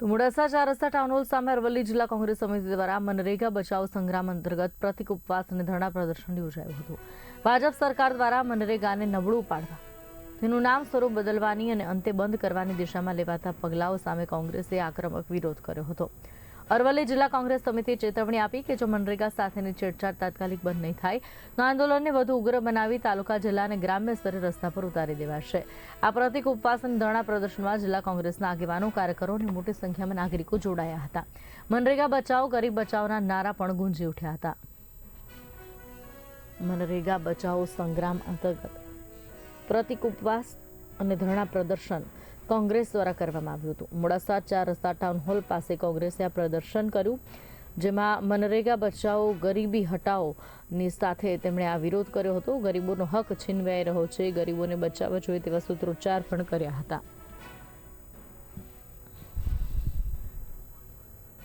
તો મોડાસા 4 રસ્તા town hall સામે અરવલ્લી જિલ્લા કોંગ્રેસ સમિતિ દ્વારા મનરેગા બચાવ સંગ્રામ અંતર્ગત પ્રતિક ઉપવાસ અને ધરણા પ્રદર્શન યોજાયું હતું। ભાજપ સરકાર દ્વારા મનરેગાને નબળું પાડવા, તેનું નામ સ્વરૂપ બદલવાની અને અંતે બંધ કરવાની દિશામાં લેવાતા પગલાઓ સામે કોંગ્રેસે આક્રમક વિરોધ કર્યો હતો। અરવલ્લી જિલ્લા કોંગ્રેસ સમિતિએ ચેતવણી આપી કે જો મનરેગા સાથેની છેડછાડ તાત્કાલિક બંધ નહીં થાય તો આંદોલનને વધુ ઉગ્ર બનાવી તાલુકા, જિલ્લા અને ગ્રામ્ય સ્તરે રસ્તા પર ઉતારી દેવાશે। આ પ્રતિક ઉપવાસ અને ધરણા પ્રદર્શનમાં જિલ્લા કોંગ્રેસના આગેવાનો, કાર્યકરો અને મોટી સંખ્યામાં નાગરિકો જોડાયા હતા। મનરેગા બચાવો, ગરીબ બચાવના નારા પણ ગુંજી ઉઠ્યા હતા। મનરેગા બચાવો સંગ્રામ અંતર્ગત પ્રતિક ઉપવાસ અને ધરણા પ્રદર્શન કોંગ્રેસ દ્વારા કરવામાં આવ્યું હતું। મોડાસા 4 રસ્તા ટાઉન હોલ પાસે કોંગ્રેસે આ પ્રદર્શન કર્યું, જેમાં મનરેગા બચાવો, ગરીબી હટાવોની સાથે તેમણે આ વિરોધ કર્યો હતો। ગરીબોનો હક છીનવાઈ રહ્યો છે, ગરીબોને બચાવવા જોઈએ તેવા સૂત્રોચ્ચાર પણ કર્યા હતા।